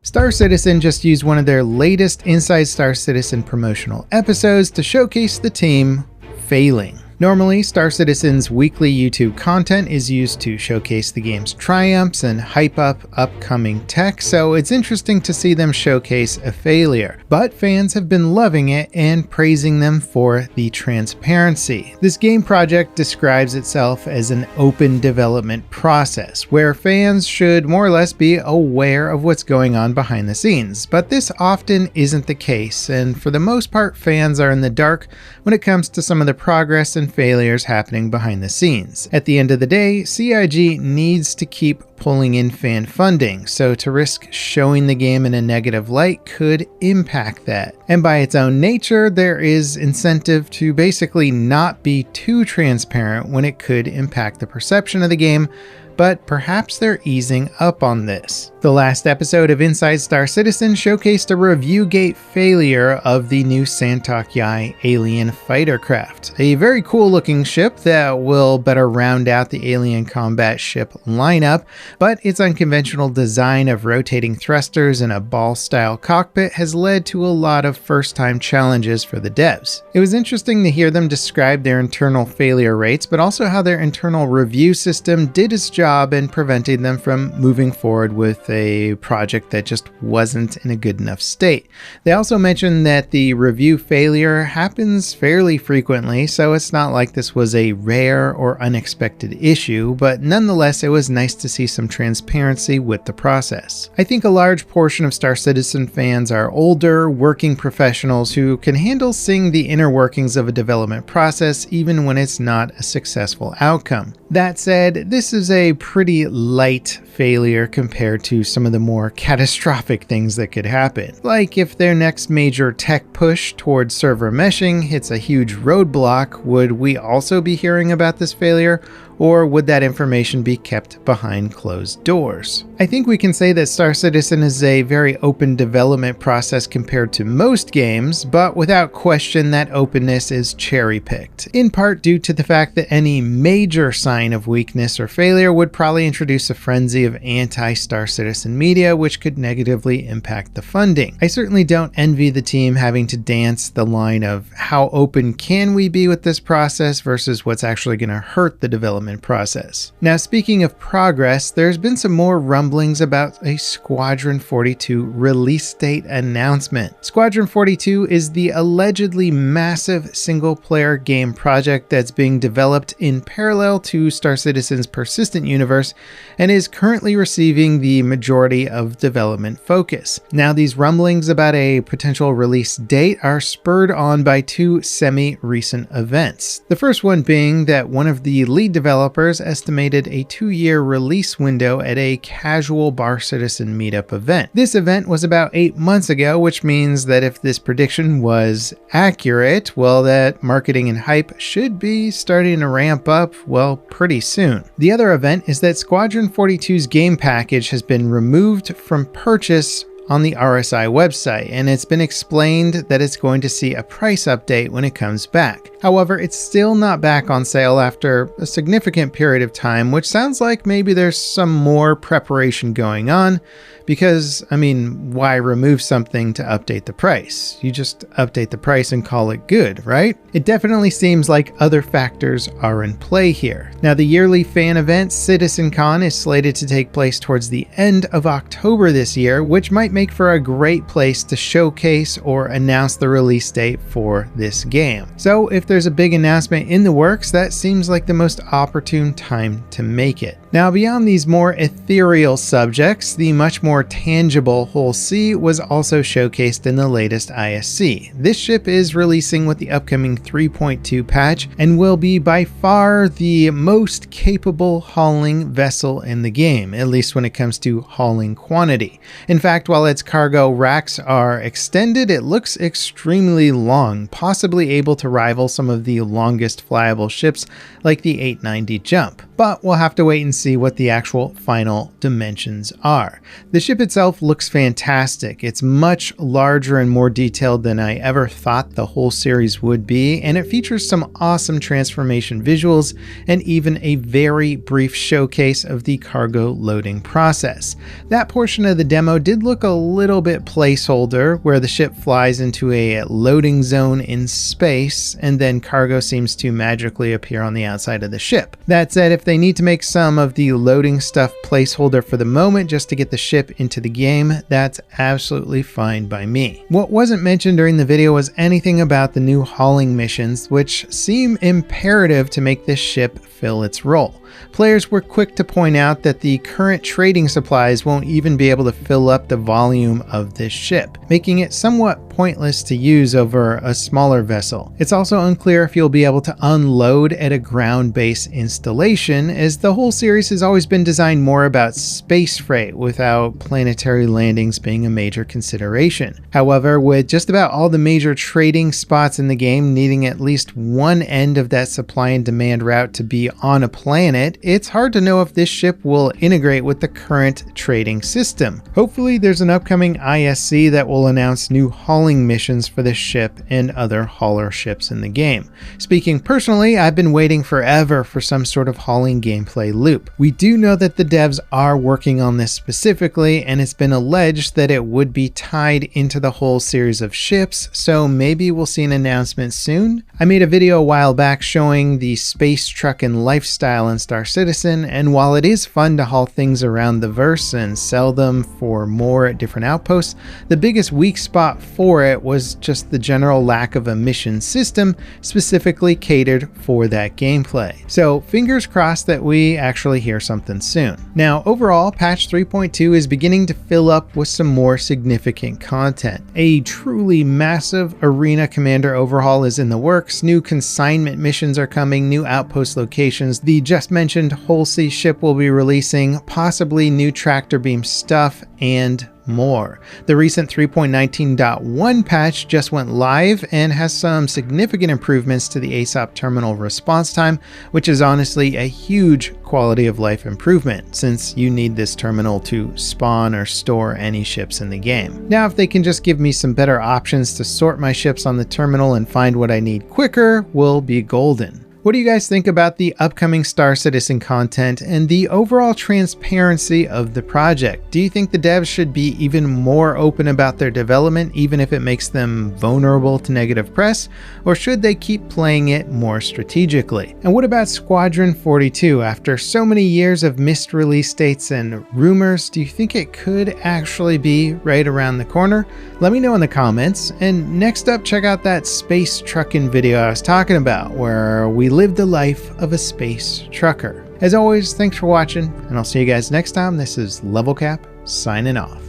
Star Citizen just used one of their latest Inside Star Citizen promotional episodes to showcase the team failing. Normally, Star Citizen's weekly YouTube content is used to showcase the game's triumphs and hype up upcoming tech, so it's interesting to see them showcase a failure. But fans have been loving it and praising them for the transparency. This game project describes itself as an open development process, where fans should more or less be aware of what's going on behind the scenes. But this often isn't the case, and for the most part, fans are in the dark when it comes to some of the progress and failures happening behind the scenes. At the end of the day, CIG needs to keep pulling in fan funding, so to risk showing the game in a negative light could impact that. And by its own nature, there is incentive to basically not be too transparent when it could impact the perception of the game, but perhaps they're easing up on this. The last episode of Inside Star Citizen showcased a review gate failure of the new Santok Yai alien fighter craft, a very cool looking ship that will better round out the alien combat ship lineup, but its unconventional design of rotating thrusters and a ball-style cockpit has led to a lot of first-time challenges for the devs. It was interesting to hear them describe their internal failure rates, but also how their internal review system did its job in preventing them from moving forward with a project that just wasn't in a good enough state. They also mentioned that the review failure happens fairly frequently, so it's not like this was a rare or unexpected issue, but nonetheless it was nice to see some transparency with the process. I think a large portion of Star Citizen fans are older, working professionals who can handle seeing the inner workings of a development process even when it's not a successful outcome. That said, this is a pretty light failure compared to some of the more catastrophic things that could happen. Like if their next major tech push towards server meshing hits a huge roadblock, would we also be hearing about this failure? Or would that information be kept behind closed doors? I think we can say that Star Citizen is a very open development process compared to most games, but without question that openness is cherry-picked, in part due to the fact that any major sign of weakness or failure would probably introduce a frenzy of anti-Star Citizen media, which could negatively impact the funding. I certainly don't envy the team having to dance the line of how open can we be with this process versus what's actually going to hurt the development process. Now, speaking of progress, there's been some more rumblings about a Squadron 42 release date announcement. Squadron 42 is the allegedly massive single-player game project that's being developed in parallel to Star Citizen's persistent universe and is currently receiving the majority of development focus. Now, these rumblings about a potential release date are spurred on by two semi-recent events. The first one being that one of the lead developers estimated a 2-year release window at a casual Bar Citizen meetup event. This event was about 8 months ago, which means that if this prediction was accurate, well, that marketing and hype should be starting to ramp up, well, pretty soon. The other event is that Squadron 42's game package has been removed from purchase on the RSI website, and it's been explained that it's going to see a price update when it comes back. However, it's still not back on sale after a significant period of time, which sounds like maybe there's some more preparation going on, because, I mean, why remove something to update the price? You just update the price and call it good, right? It definitely seems like other factors are in play here. Now, the yearly fan event CitizenCon is slated to take place towards the end of October this year, which might make for a great place to showcase or announce the release date for this game. So if there's a big announcement in the works, that seems like the most opportune time to make it. Now, beyond these more ethereal subjects, the much more tangible Hull C was also showcased in the latest ISC. This ship is releasing with the upcoming 3.2 patch and will be by far the most capable hauling vessel in the game, at least when it comes to hauling quantity. In fact, while its cargo racks are extended, it looks extremely long, possibly able to rival some of the longest flyable ships like the 890 Jump. But we'll have to wait and see what the actual final dimensions are. The ship itself looks fantastic. It's much larger and more detailed than I ever thought the whole series would be, and it features some awesome transformation visuals and even a very brief showcase of the cargo loading process. That portion of the demo did look a little bit placeholder, where the ship flies into a loading zone in space and then cargo seems to magically appear on the outside of the ship. That said, if they need to make some of the loading stuff placeholder for the moment just to get the ship into the game, that's absolutely fine by me. What wasn't mentioned during the video was anything about the new hauling missions, which seem imperative to make this ship fill its role. Players were quick to point out that the current trading supplies won't even be able to fill up the volume of this ship, making it somewhat pointless to use over a smaller vessel. It's also unclear if you'll be able to unload at a ground base installation, as the whole series has always been designed more about space freight without planetary landings being a major consideration. However, with just about all the major trading spots in the game needing at least one end of that supply and demand route to be on a planet, it's hard to know if this ship will integrate with the current trading system. Hopefully there's an upcoming ISC that will announce new hauling missions for this ship and other hauler ships in the game. Speaking personally, I've been waiting forever for some sort of hauling gameplay loop. We do know that the devs are working on this specifically, and it's been alleged that it would be tied into the whole series of ships, so maybe we'll see an announcement soon. I made a video a while back showing the space truck and lifestyle in Star Citizen, and while it is fun to haul things around the verse and sell them for more at different outposts, the biggest weak spot for it was just the general lack of a mission system specifically catered for that gameplay. So fingers crossed that we actually hear something soon. Now overall, patch 3.2 is beginning to fill up with some more significant content. A truly massive arena commander overhaul is in the works, new consignment missions are coming, new outpost locations, the just mentioned Hull C ship will be releasing, possibly new tractor beam stuff, and more. The recent 3.19.1 patch just went live and has some significant improvements to the ASOP terminal response time, which is honestly a huge quality of life improvement since you need this terminal to spawn or store any ships in the game. Now, if they can just give me some better options to sort my ships on the terminal and find what I need quicker, we'll be golden. What do you guys think about the upcoming Star Citizen content and the overall transparency of the project? Do you think the devs should be even more open about their development, even if it makes them vulnerable to negative press, or should they keep playing it more strategically? And what about Squadron 42? After so many years of missed release dates and rumors, do you think it could actually be right around the corner? Let me know in the comments. And next up, check out that space trucking video I was talking about, where we live the life of a space trucker. As always, thanks for watching, and I'll see you guys next time. This is Level Cap signing off.